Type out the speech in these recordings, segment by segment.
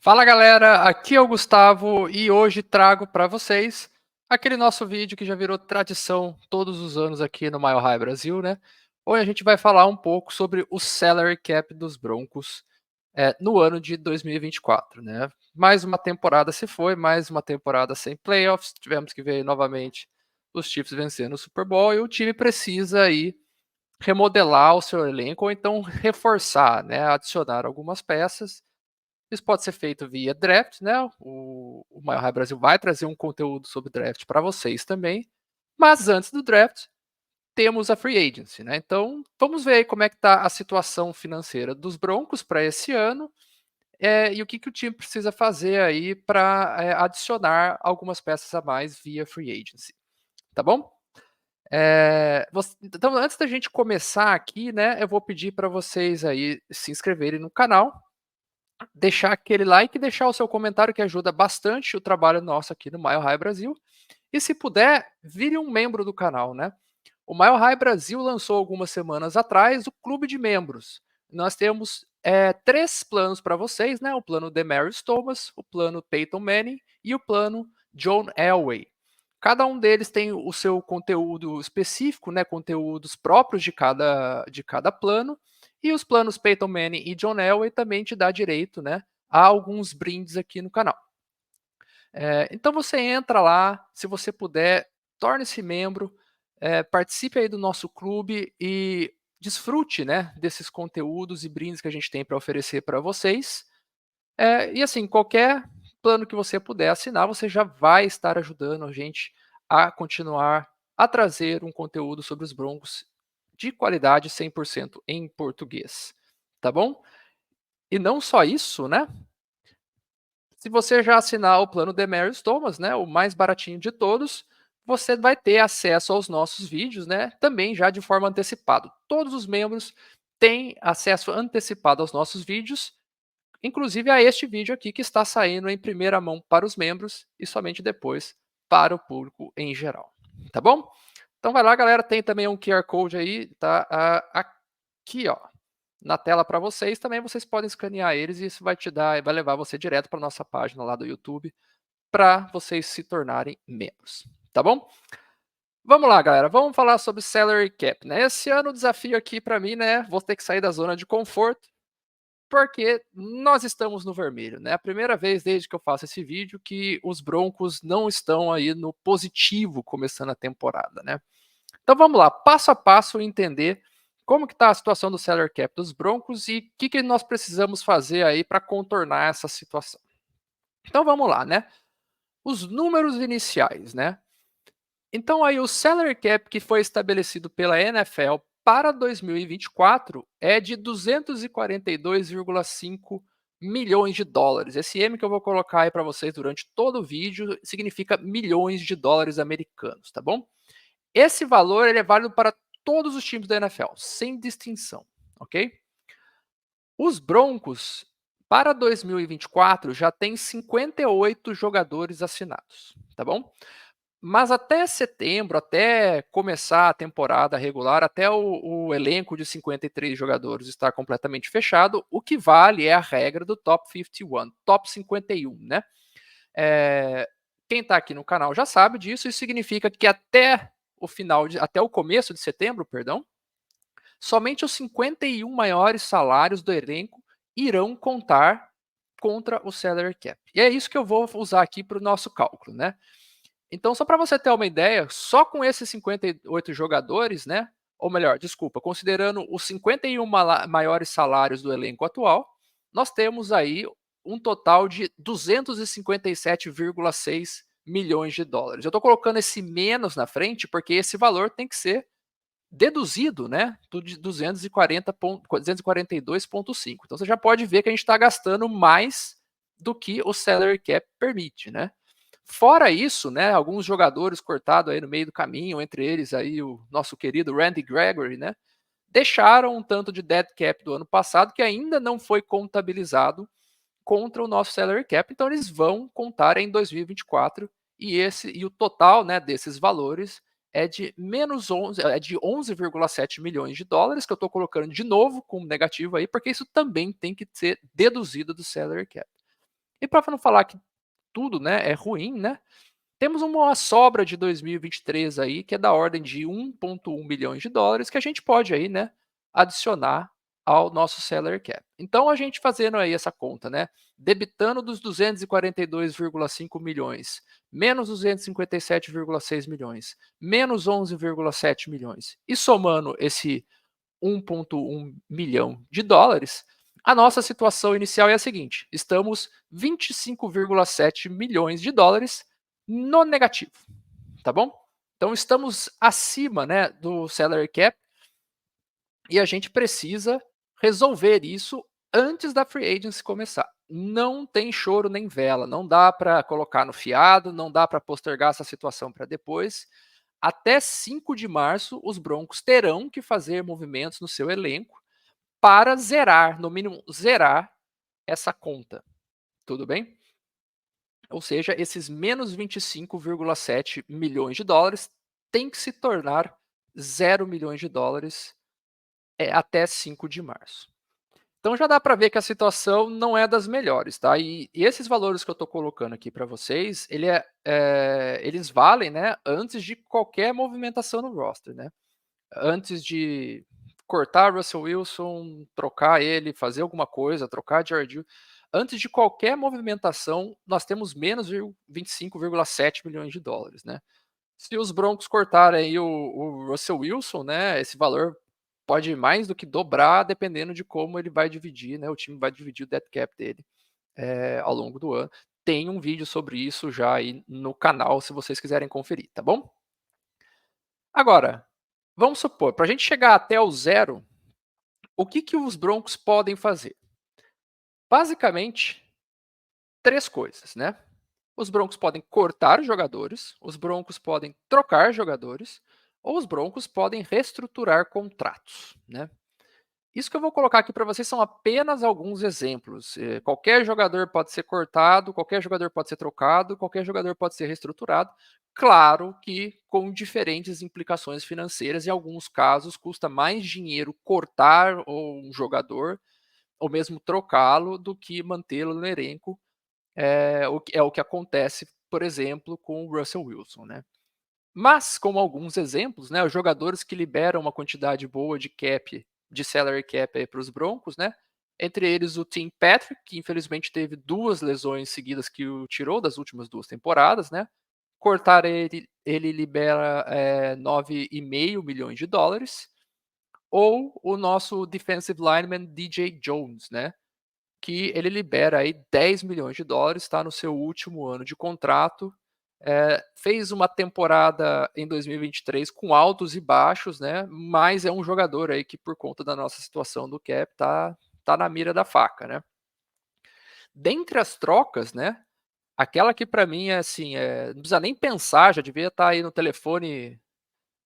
Fala galera, aqui é o Gustavo e hoje trago para vocês aquele nosso vídeo que já virou tradição todos os anos aqui no Mile High Brasil, né? Onde a gente vai falar um pouco sobre o salary cap dos Broncos no ano de 2024, né? Mais uma temporada se foi, mais uma temporada sem playoffs, tivemos que ver novamente os Chiefs vencendo o Super Bowl e o time precisa aí remodelar o seu elenco ou então reforçar, né? Adicionar algumas peças. Isso pode ser feito via draft, né? O Mile High Brasil vai trazer um conteúdo sobre draft para vocês também. Mas antes do draft, temos a free agency, né? Então, vamos ver aí como é que está a situação financeira dos Broncos para esse ano e o que o time precisa fazer aí para adicionar algumas peças a mais via free agency, tá bom? Então, antes da gente começar aqui, né, eu vou pedir para vocês aí se inscreverem no canal, deixar aquele like e deixar o seu comentário que ajuda bastante o trabalho nosso aqui no Mile High Brasil. E se puder, vire um membro do canal, né? O Mile High Brasil lançou algumas semanas atrás o clube de membros. Nós temos três planos para vocês, né? O plano Demaryius Thomas, o plano Peyton Manning e o plano John Elway. Cada um deles tem o seu conteúdo específico, né? Conteúdos próprios de cada plano. E os planos Peyton Manning e John Elway também te dá direito, né, a alguns brindes aqui no canal. Então você entra lá, se você puder, torne-se membro, participe aí do nosso clube e desfrute, né, desses conteúdos e brindes que a gente tem para oferecer para vocês. E assim, qualquer plano que você puder assinar, você já vai estar ajudando a gente a continuar a trazer um conteúdo sobre os Broncos de qualidade 100% em português, tá bom? E não só isso, né? Se você já assinar o plano Demaryius Thomas, né, o mais baratinho de todos, você vai ter acesso aos nossos vídeos, né, também já de forma antecipada. Todos os membros têm acesso antecipado aos nossos vídeos, inclusive a este vídeo aqui que está saindo em primeira mão para os membros e somente depois para o público em geral, tá bom? Então vai lá, galera, tem também um QR Code aí, tá aqui, ó, na tela para vocês. Também vocês podem escanear eles e isso vai levar você direto para nossa página lá do YouTube para vocês se tornarem membros, tá bom? Vamos lá, galera, vamos falar sobre salary cap, né? Esse ano o desafio aqui para mim, né, vou ter que sair da zona de conforto, porque nós estamos no vermelho, né? A primeira vez desde que eu faço esse vídeo que os Broncos não estão aí no positivo começando a temporada, né? Então vamos lá, passo a passo entender como que está a situação do salary cap dos Broncos e o que nós precisamos fazer aí para contornar essa situação. Então vamos lá, né? Os números iniciais, né? Então aí o salary cap que foi estabelecido pela NFL para 2024 é de 242,5 milhões de dólares. Esse M que eu vou colocar aí para vocês durante todo o vídeo significa milhões de dólares americanos, tá bom? Esse valor ele é válido para todos os times da NFL, sem distinção, ok? Os Broncos, para 2024, já tem 58 jogadores assinados, tá bom? Mas até setembro, até começar a temporada regular, até o elenco de 53 jogadores estar completamente fechado, o que vale é a regra do Top 51, Top 51, né? Quem está aqui no canal já sabe disso, isso significa que até o começo de setembro, perdão, somente os 51 maiores salários do elenco irão contar contra o salary cap. E é isso que eu vou usar aqui para o nosso cálculo, né? Então, só para você ter uma ideia, só com esses 58 jogadores, né? Ou melhor, desculpa, considerando os 51 maiores salários do elenco atual, nós temos aí um total de 257,6 milhões de dólares. Eu estou colocando esse menos na frente porque esse valor tem que ser deduzido, né, do de 242,5. Então você já pode ver que a gente está gastando mais do que o salary cap permite, né? Fora isso, né, alguns jogadores cortados aí no meio do caminho, entre eles aí o nosso querido Randy Gregory, né, deixaram um tanto de dead cap do ano passado que ainda não foi contabilizado contra o nosso salary cap, então eles vão contar em 2024 e o total, né, desses valores é de menos 11, é de 11,7 milhões de dólares, que eu estou colocando de novo como negativo aí, porque isso também tem que ser deduzido do salary cap. E para não falar que tudo, né, é ruim, né, temos uma sobra de 2023 aí que é da ordem de 1,1 bilhões de dólares que a gente pode aí, né, adicionar ao nosso salary cap. Então a gente fazendo aí essa conta, né, debitando dos 242,5 milhões, menos 257,6 milhões, menos 11,7 milhões e somando esse 1,1 milhão de dólares, a nossa situação inicial é a seguinte: estamos 25,7 milhões de dólares no negativo, tá bom? Então estamos acima, né, do salary cap e a gente precisa resolver isso antes da free agency começar. Não tem choro nem vela, não dá para colocar no fiado, não dá para postergar essa situação para depois. Até 5 de março, os Broncos terão que fazer movimentos no seu elenco para zerar, no mínimo zerar essa conta, tudo bem? Ou seja, esses menos 25,7 milhões de dólares tem que se tornar 0 milhões de dólares até 5 de março. Então já dá para ver que a situação não é das melhores, tá? E esses valores que eu estou colocando aqui para vocês, eles valem, né, antes de qualquer movimentação no roster, né? Antes de cortar Russell Wilson, trocar ele, fazer alguma coisa, trocar Jared Goff, antes de qualquer movimentação, nós temos menos de 25,7 milhões de dólares, né? Se os Broncos cortarem aí o Russell Wilson, né, esse valor pode mais do que dobrar, dependendo de como ele vai dividir, né? O time vai dividir o dead cap dele ao longo do ano. Tem um vídeo sobre isso já aí no canal, se vocês quiserem conferir, tá bom? Agora, vamos supor, para a gente chegar até o zero, o que, que os Broncos podem fazer? Basicamente, três coisas, né? Os Broncos podem cortar jogadores, os Broncos podem trocar jogadores, ou os Broncos podem reestruturar contratos, né? Isso que eu vou colocar aqui para vocês são apenas alguns exemplos. Qualquer jogador pode ser cortado, qualquer jogador pode ser trocado, qualquer jogador pode ser reestruturado. Claro que com diferentes implicações financeiras, em alguns casos custa mais dinheiro cortar um jogador ou mesmo trocá-lo do que mantê-lo no elenco. É o que acontece, por exemplo, com o Russell Wilson, né? Mas, como alguns exemplos, né, os jogadores que liberam uma quantidade boa de cap, de salary cap para os Broncos, né? Entre eles o Tim Patrick, que infelizmente teve duas lesões seguidas que o tirou das últimas duas temporadas, né? Cortar ele libera 9,5 milhões de dólares. Ou o nosso defensive lineman DJ Jones, né? Que ele libera aí 10 milhões de dólares, está no seu último ano de contrato. Fez uma temporada em 2023 com altos e baixos, né? Mas é um jogador aí que, por conta da nossa situação do cap, tá na mira da faca, né? Dentre as trocas, né? Aquela que para mim é assim, não precisa nem pensar, já devia estar aí no telefone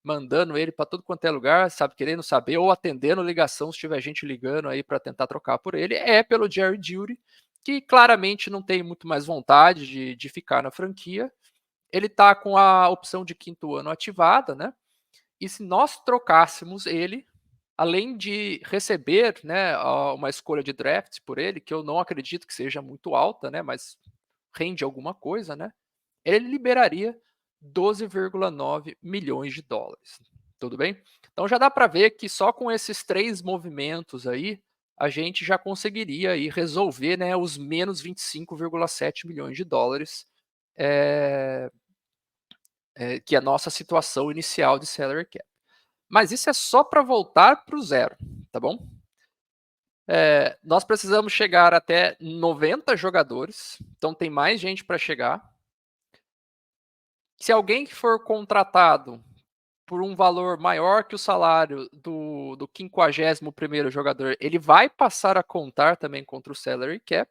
mandando ele para tudo quanto é lugar, sabe, querendo saber, ou atendendo ligação se tiver gente ligando aí para tentar trocar por ele, é pelo Jerry Jeudy, que claramente não tem muito mais vontade de ficar na franquia. Ele está com a opção de quinto ano ativada, né? E se nós trocássemos ele, além de receber, né, uma escolha de draft por ele, que eu não acredito que seja muito alta, né, mas rende alguma coisa, né? Ele liberaria 12,9 milhões de dólares. Tudo bem? Então já dá para ver que só com esses três movimentos aí, a gente já conseguiria aí resolver, né, os menos 25,7 milhões de dólares, é, que é a nossa situação inicial de salary cap. Mas isso é só para voltar para o zero, tá bom? Nós precisamos chegar até 90 jogadores, então tem mais gente para chegar. Se alguém que for contratado por um valor maior que o salário do 51º jogador, ele vai passar a contar também contra o salary cap.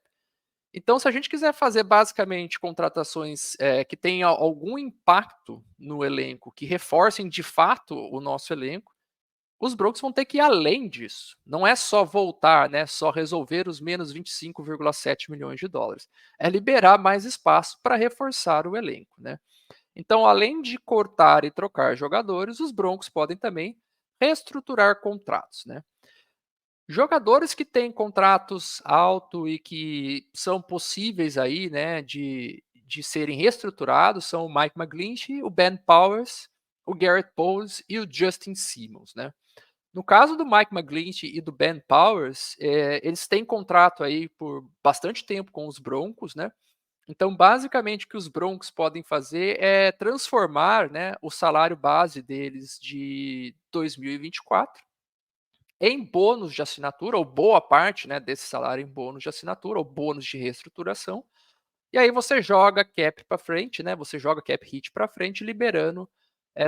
Então, se a gente quiser fazer basicamente contratações que tenham algum impacto no elenco, que reforcem de fato o nosso elenco, os Broncos vão ter que ir além disso. Não é só voltar, né, só resolver os menos 25,7 milhões de dólares. É liberar mais espaço para reforçar o elenco, né? Então, além de cortar e trocar jogadores, os Broncos podem também reestruturar contratos, né? Jogadores que têm contratos alto e que são possíveis aí, né, de serem reestruturados são o Mike McGlinchey, o Ben Powers, o Garrett Bowles e o Justin Simmons, né. No caso do Mike McGlinchey e do Ben Powers, eles têm contrato aí por bastante tempo com os Broncos, né. Então, basicamente, o que os Broncos podem fazer é transformar, né, o salário base deles de 2024 em bônus de assinatura, ou boa parte, né, desse salário em bônus de assinatura, ou bônus de reestruturação. E aí você joga cap para frente, né? Você joga cap hit para frente, liberando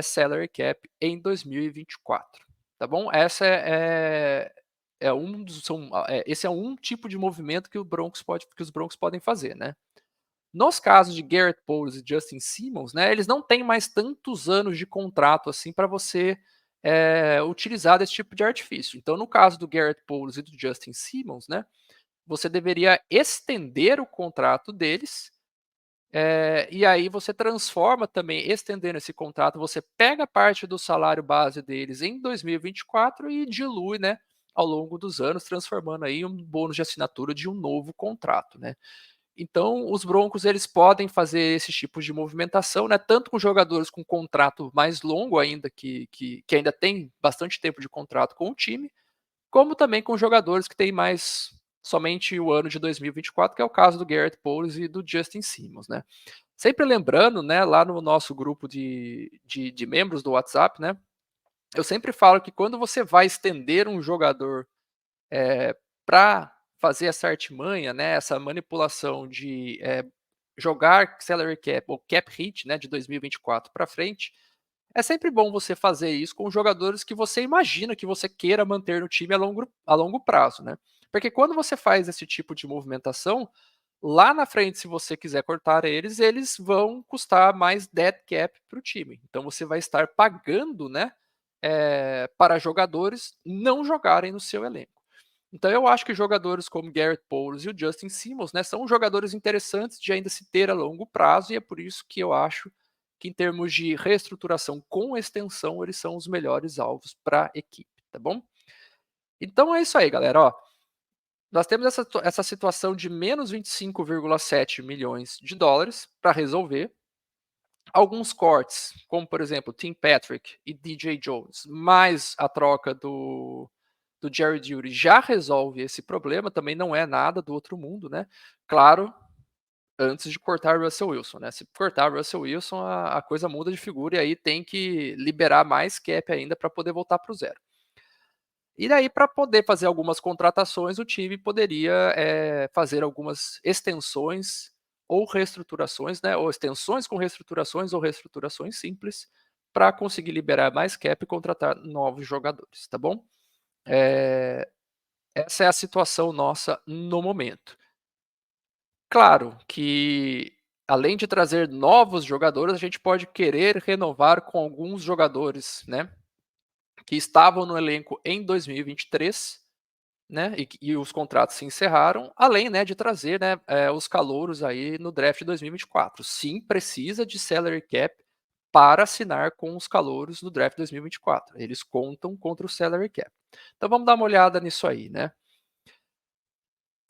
salary cap em 2024, tá bom? Esse é um tipo de movimento que que os Broncos podem fazer, né? Nos casos de Garrett Bowles e Justin Simmons, né, eles não têm mais tantos anos de contrato assim para você utilizar desse tipo de artifício. Então, no caso do Garrett Bowles e do Justin Simmons, né, você deveria estender o contrato deles, e aí você transforma também, estendendo esse contrato, você pega parte do salário base deles em 2024 e dilui, né, ao longo dos anos, transformando aí um bônus de assinatura de um novo contrato, né. Então, os Broncos eles podem fazer esses tipos de movimentação, né, tanto com jogadores com contrato mais longo ainda, que ainda tem bastante tempo de contrato com o time, como também com jogadores que têm mais somente o ano de 2024, que é o caso do Garrett Bowles e do Justin Simmons, né. Sempre lembrando, né, lá no nosso grupo de membros do WhatsApp, né, eu sempre falo que quando você vai estender um jogador para fazer essa artimanha, né, essa manipulação de jogar salary cap ou cap hit, né, de 2024 para frente, é sempre bom você fazer isso com jogadores que você imagina que você queira manter no time a longo prazo, né? Porque quando você faz esse tipo de movimentação, lá na frente, se você quiser cortar eles, eles vão custar mais dead cap para o time. Então você vai estar pagando, né, para jogadores não jogarem no seu elenco. Então eu acho que jogadores como Garrett Bowles e o Justin Simmons, né, são jogadores interessantes de ainda se ter a longo prazo, e é por isso que eu acho que em termos de reestruturação com extensão, eles são os melhores alvos para a equipe, tá bom? Então é isso aí, galera. Ó, nós temos essa situação de menos 25,7 milhões de dólares para resolver. Alguns cortes, como por exemplo Tim Patrick e DJ Jones, mais a troca do Jerry Jeudy já resolve esse problema, também não é nada do outro mundo, né? Claro, antes de cortar Russell Wilson, né? Se cortar Russell Wilson, a coisa muda de figura e aí tem que liberar mais cap ainda para poder voltar para o zero. E daí, para poder fazer algumas contratações, o time poderia fazer algumas extensões ou reestruturações, né? Ou extensões com reestruturações ou reestruturações simples para conseguir liberar mais cap e contratar novos jogadores, tá bom? Essa é a situação nossa no momento. Claro que, além de trazer novos jogadores, a gente pode querer renovar com alguns jogadores, né, que estavam no elenco em 2023, né, e os contratos se encerraram, além, né, de trazer, né, os calouros aí no draft de 2024. Sim, precisa de salary cap para assinar com os calouros no draft de 2024. Eles contam contra o salary cap. Então vamos dar uma olhada nisso aí, né.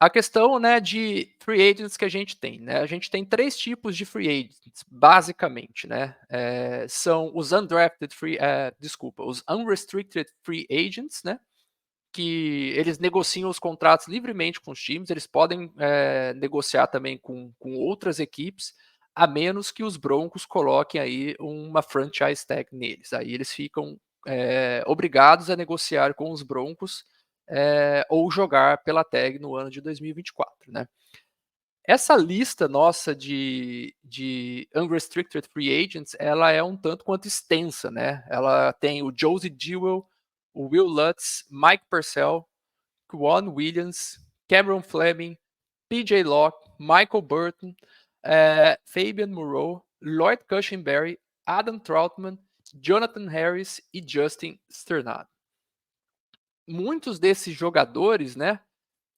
A questão, né, de free agents que a gente tem, né, a gente tem 3 tipos de free agents, basicamente, né, são os os unrestricted free agents, né, que eles negociam os contratos livremente com os times, eles podem, negociar também com outras equipes, a menos que os Broncos coloquem aí uma franchise tag neles, aí eles ficam, obrigados a negociar com os Broncos, ou jogar pela tag no ano de 2024, né. Essa lista nossa de unrestricted free agents, ela é um tanto quanto extensa, né. Ela tem o Josey Jewell, o Will Lutz, Mike Purcell, Quan Williams, Cameron Fleming, PJ Locke, Michael Burton, Fabian Moreau, Lloyd Cushenberry, Adam Troutman, Jonathan Harris e Justin Sternad. Muitos desses jogadores, né,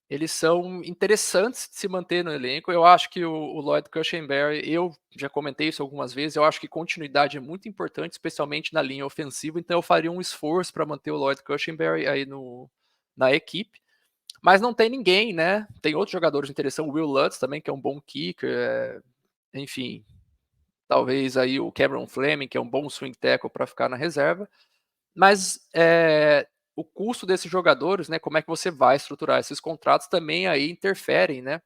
eles são interessantes de se manter no elenco. Eu acho que o Lloyd Cushenberry, eu já comentei isso algumas vezes, eu acho que continuidade é muito importante, especialmente na linha ofensiva, então eu faria um esforço para manter o Lloyd Cushenberry aí na equipe, mas não tem ninguém, né? Tem outros jogadores interessantes, o Will Lutz também, que é um bom kicker, enfim, talvez aí o Cameron Fleming, que é um bom swing tackle para ficar na reserva, mas o custo desses jogadores, né? Como é que você vai estruturar esses contratos também aí interferem, né?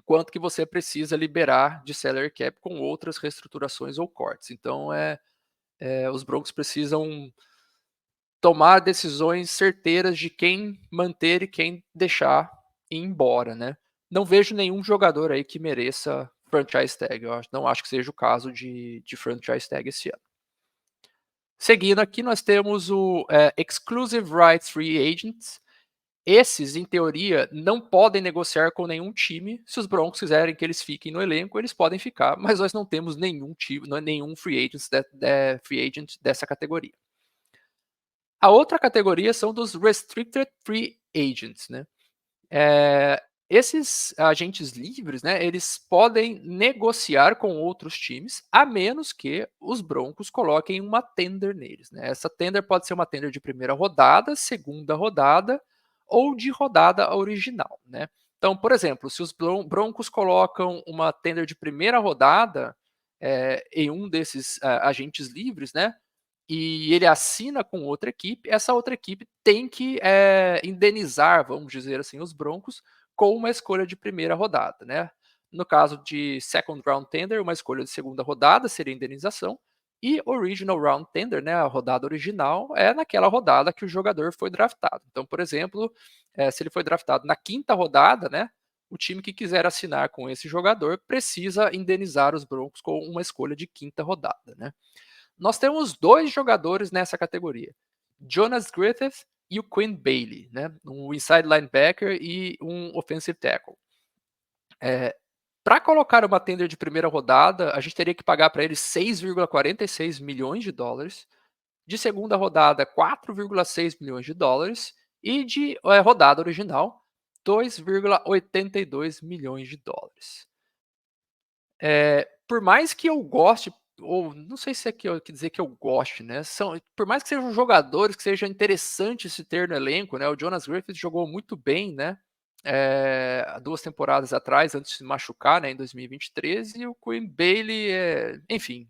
Quanto que você precisa liberar de salary cap com outras reestruturações ou cortes. Então, os Broncos precisam tomar decisões certeiras de quem manter e quem deixar ir embora, né? Não vejo nenhum jogador aí que mereça franchise tag. Não acho que seja o caso de franchise tag esse ano. Seguindo aqui, nós temos o Exclusive Rights Free Agents. Esses, em teoria, não podem negociar com nenhum time. Se os Broncos quiserem que eles fiquem no elenco, eles podem ficar, mas nós não temos nenhum time, nenhum free agent dessa categoria. A outra categoria são dos Restricted Free Agents, né? Esses agentes livres, né, eles podem negociar com outros times, a menos que os Broncos coloquem uma tender neles, né? Essa tender pode ser uma tender de primeira rodada, segunda rodada ou de rodada original, né? Então, por exemplo, se os Broncos colocam uma tender de primeira rodada em um desses agentes livres, né? E ele assina com outra equipe, essa outra equipe tem que indenizar, vamos dizer assim, os Broncos com uma escolha de primeira rodada, né? No caso de second round tender, uma escolha de segunda rodada seria indenização, e original round tender, né, a rodada original, é naquela rodada que o jogador foi draftado. Então, por exemplo, se ele foi draftado na quinta rodada, né, o time que quiser assinar com esse jogador precisa indenizar os Broncos com uma escolha de quinta rodada, né? Nós temos dois jogadores nessa categoria, Jonas Griffith e o Quinn Bailey, né? Um inside linebacker e um offensive tackle. Para colocar uma tender de primeira rodada, a gente teria que pagar para eles 6,46 milhões de dólares, de segunda rodada 4,6 milhões de dólares e de rodada original 2,82 milhões de dólares. Por mais que eu goste, ou não sei se é que eu quer dizer que eu goste, né? Por mais que sejam jogadores que seja interessante se ter no elenco, né? O Jonas Griffith jogou muito bem, né? Há 2 temporadas atrás, antes de se machucar, né? Em 2023, e o Quinn Bailey, enfim,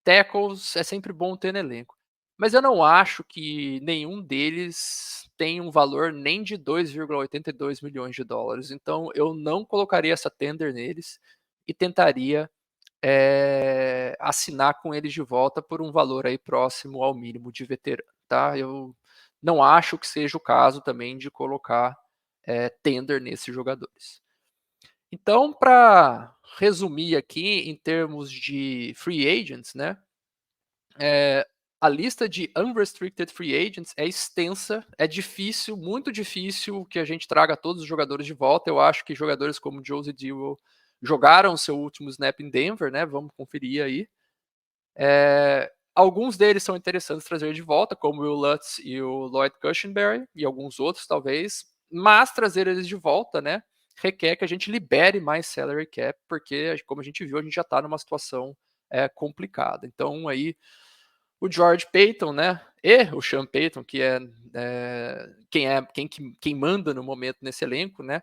tackles é sempre bom ter no elenco. Mas eu não acho que nenhum deles tem um valor nem de 2,82 milhões de dólares. Então eu não colocaria essa tender neles e tentaria assinar com eles de volta por um valor aí próximo ao mínimo de veterano, tá? Eu não acho que seja o caso também de colocar tender nesses jogadores. Então, para resumir aqui em termos de free agents, né? A lista de unrestricted free agents é extensa, é difícil, muito difícil que a gente traga todos os jogadores de volta. Eu acho que jogadores como Josie Dewey jogaram seu último snap em Denver, né? Vamos conferir aí. Alguns deles são interessantes trazer de volta, como o Will Lutz e o Lloyd Cushenberry, e alguns outros talvez, mas trazer eles de volta, né? Requer que a gente libere mais salary cap, porque, como a gente viu, a gente já está numa situação complicada. Então, aí, o George Payton, né? E o Sean Payton, que quem manda no momento nesse elenco, né?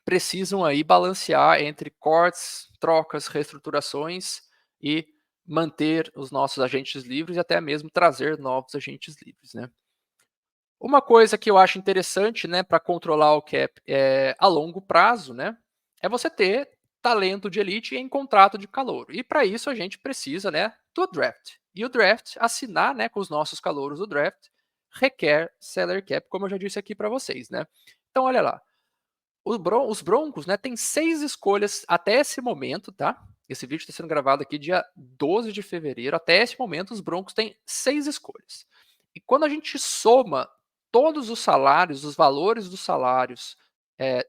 Precisam aí balancear entre cortes, trocas, reestruturações e manter os nossos agentes livres e até mesmo trazer novos agentes livres, né? Uma coisa que eu acho interessante, né, para controlar o cap a longo prazo, né, é você ter talento de elite em contrato de calouro. E para isso a gente precisa, né, do draft. E o draft, assinar, né, com os nossos calouros do draft, requer salary cap, como eu já disse aqui para vocês, né? Então olha lá, os Broncos, né, tem 6 escolhas até esse momento, tá? Esse vídeo está sendo gravado aqui dia 12 de fevereiro. Até esse momento, os Broncos têm 6 escolhas. E quando a gente soma todos os salários, os valores dos salários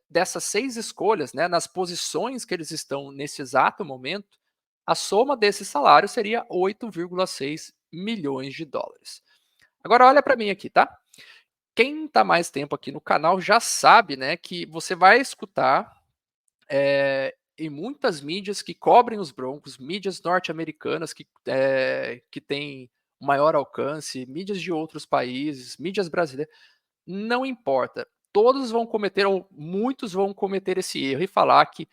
dessas 6 escolhas, né, nas posições que eles estão nesse exato momento, a soma desses salários seria 8,6 milhões de dólares. Agora olha para mim aqui, tá? Quem está mais tempo aqui no canal já sabe, né, que você vai escutar em muitas mídias que cobrem os Broncos, mídias norte-americanas que têm maior alcance, mídias de outros países, mídias brasileiras. não importa. Todos vão cometer, ou muitos vão cometer esse erro e falar que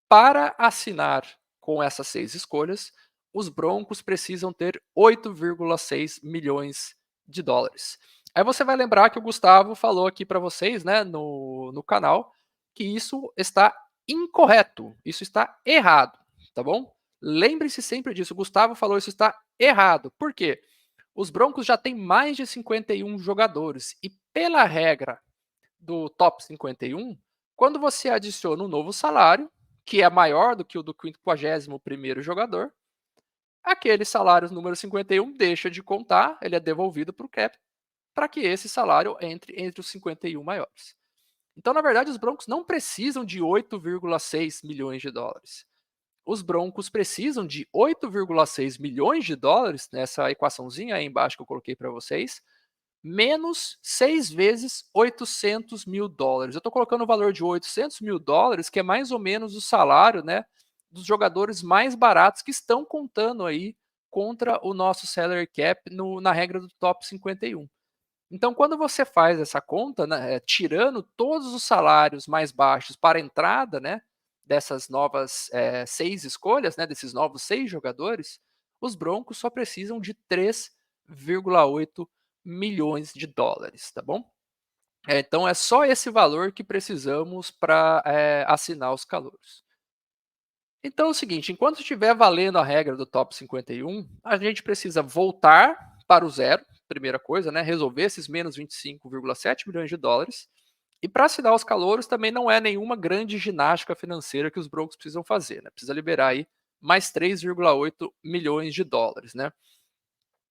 para assinar com essas 6 escolhas, os Broncos precisam ter 8,6 milhões de dólares. Aí você vai lembrar que o Gustavo falou aqui para vocês, né, no canal, que isso está incorreto, isso está errado, tá bom? Lembre-se sempre disso, o Gustavo falou isso está errado. Por quê? Os Broncos já têm mais de 51 jogadores e pela regra do top 51, quando você adiciona um novo salário, que é maior do que o do 51º jogador, aquele salário número 51 deixa de contar, ele é devolvido para o cap, para que esse salário entre os 51 maiores. Então, na verdade, os Broncos não precisam de 8,6 milhões de dólares. Os Broncos precisam de 8,6 milhões de dólares, nessa equaçãozinha aí embaixo que eu coloquei para vocês, menos 6 vezes 800 mil dólares. Eu estou colocando o valor de 800 mil dólares, que é mais ou menos o salário, né, dos jogadores mais baratos que estão contando aí contra o nosso salary cap na regra do top 51. Então, quando você faz essa conta, né, tirando todos os salários mais baixos para a entrada, né, dessas novas 6 escolhas, né, desses novos 6 jogadores, os Broncos só precisam de 3,8 milhões de dólares, tá bom? Então é só esse valor que precisamos para assinar os calouros. Então é o seguinte, enquanto estiver valendo a regra do top 51, a gente precisa voltar para o zero, primeira coisa, né? Resolver esses menos 25,7 milhões de dólares. E para assinar os calouros também não é nenhuma grande ginástica financeira que os Broncos precisam fazer, né? Precisa liberar aí mais 3,8 milhões de dólares, né?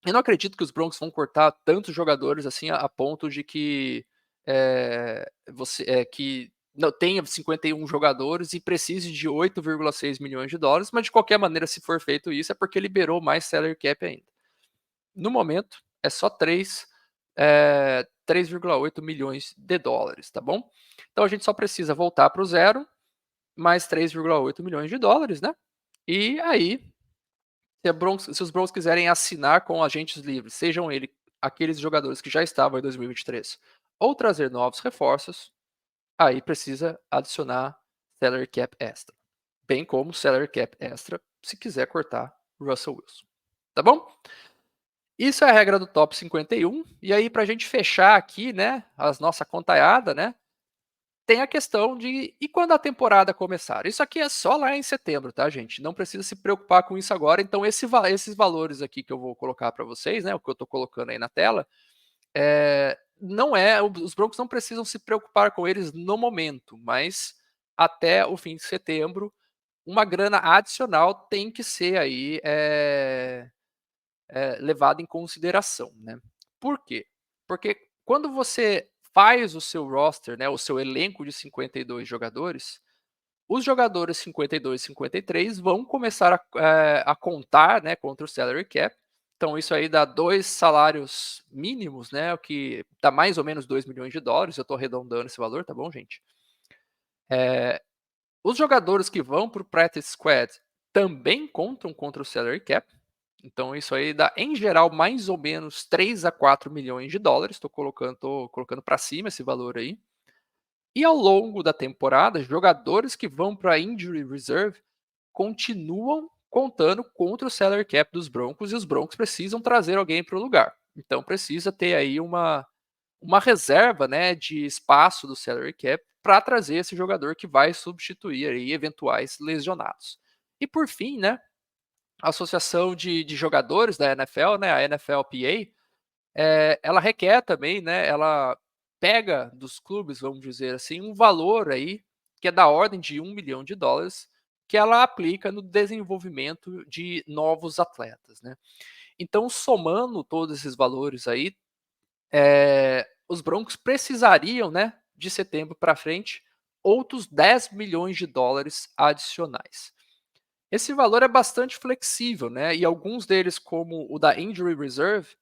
Eu não acredito que os Broncos vão cortar tantos jogadores assim a ponto de que que não tenha 51 jogadores e precise de 8,6 milhões de dólares, mas de qualquer maneira, se for feito isso, é porque liberou mais salary cap ainda. No momento, é só 3,8 milhões de dólares, tá bom? Então a gente só precisa voltar para o zero, mais 3,8 milhões de dólares, né? E aí se os Browns quiserem assinar com agentes livres, sejam eles aqueles jogadores que já estavam em 2023, ou trazer novos reforços, aí precisa adicionar salary cap extra. Bem como salary cap extra se quiser cortar Russell Wilson. Tá bom? Isso é a regra do top 51. E aí, para a gente fechar aqui, né, a nossa contaiada, né, tem a questão de e quando a temporada começar? Isso aqui é só lá em setembro, tá, gente? Não precisa se preocupar com isso agora. Então, esses valores aqui que eu vou colocar para vocês, né, o que eu estou colocando aí na tela, não é. Os Broncos não precisam se preocupar com eles no momento, mas até o fim de setembro, uma grana adicional tem que ser aí levada em consideração, né? Por quê? Porque quando você faz o seu roster, né, o seu elenco de 52 jogadores, os jogadores 52 e 53 vão começar a contar, né, contra o salary cap. Então isso aí dá 2 salários mínimos, né, o que dá mais ou menos 2 milhões de dólares, eu estou arredondando esse valor, tá bom, gente? Os jogadores que vão para o practice squad também contam contra o salary cap. Então isso aí dá, em geral, mais ou menos 3 a 4 milhões de dólares. Estou colocando para cima esse valor aí. E ao longo da temporada, jogadores que vão para injury reserve continuam contando contra o salary cap dos Broncos e os Broncos precisam trazer alguém para o lugar. Então precisa ter aí uma reserva, né, de espaço do salary cap para trazer esse jogador que vai substituir aí eventuais lesionados. E por fim, né, a Associação de Jogadores da NFL, né, a NFLPA, ela requer também, né, ela pega dos clubes, vamos dizer assim, um valor aí que é da ordem de 1 milhão de dólares que ela aplica no desenvolvimento de novos atletas, né? Então, somando todos esses valores aí, os Broncos precisariam, né, de setembro para frente, outros 10 milhões de dólares adicionais. Esse valor é bastante flexível, né? E alguns deles, como o da Injury Reserve,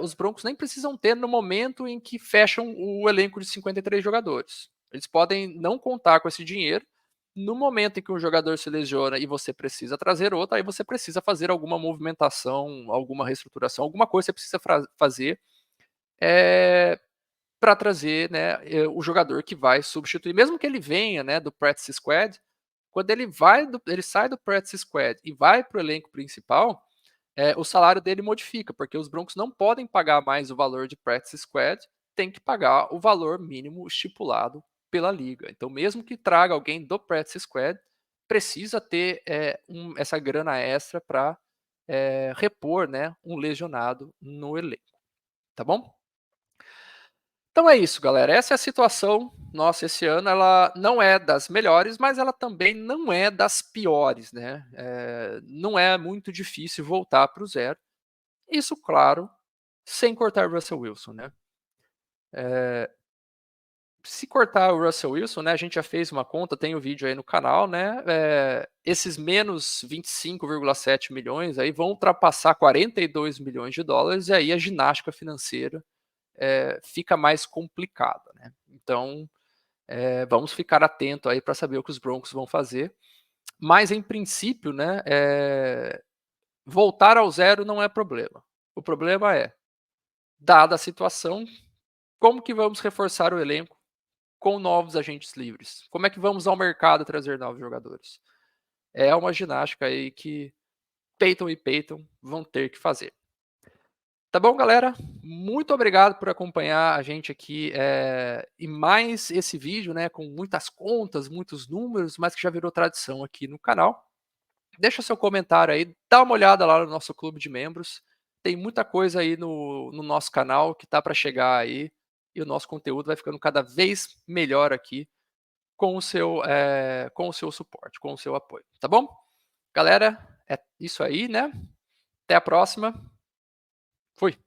os Broncos nem precisam ter no momento em que fecham o elenco de 53 jogadores. Eles podem não contar com esse dinheiro. No momento em que um jogador se lesiona e você precisa trazer outro, aí você precisa fazer alguma movimentação, alguma reestruturação, alguma coisa você precisa fazer para trazer, né, o jogador que vai substituir, mesmo que ele venha, né, do practice squad, quando ele sai do practice squad e vai para o elenco principal, o salário dele modifica, porque os Broncos não podem pagar mais o valor de practice squad, tem que pagar o valor mínimo estipulado pela liga. Então, mesmo que traga alguém do practice squad, precisa ter essa grana extra para repor, né, um lesionado no elenco, tá bom? Então é isso, galera. Essa é a situação nossa esse ano. Ela não é das melhores, mas ela também não é das piores, né? Não é muito difícil voltar para o zero. Isso, claro, sem cortar o Russell Wilson, né? Se cortar o Russell Wilson, né? A gente já fez uma conta, tem o vídeo aí no canal, né? Esses menos 25,7 milhões aí vão ultrapassar 42 milhões de dólares, e aí a ginástica financeira fica mais complicada, né? Então, vamos ficar atento aí para saber o que os Broncos vão fazer. Mas, em princípio, né, voltar ao zero não é problema. O problema é, dada a situação, como que vamos reforçar o elenco com novos agentes livres? Como é que vamos ao mercado trazer novos jogadores? É uma ginástica aí que Peyton e Peyton vão ter que fazer. Tá bom, galera? Muito obrigado por acompanhar a gente aqui e mais esse vídeo, né, com muitas contas, muitos números, mas que já virou tradição aqui no canal. Deixa seu comentário aí, dá uma olhada lá no nosso clube de membros. Tem muita coisa aí no nosso canal que tá para chegar aí e o nosso conteúdo vai ficando cada vez melhor aqui com o seu suporte, com o seu apoio, tá bom? Galera, é isso aí, né? Até a próxima. Fui.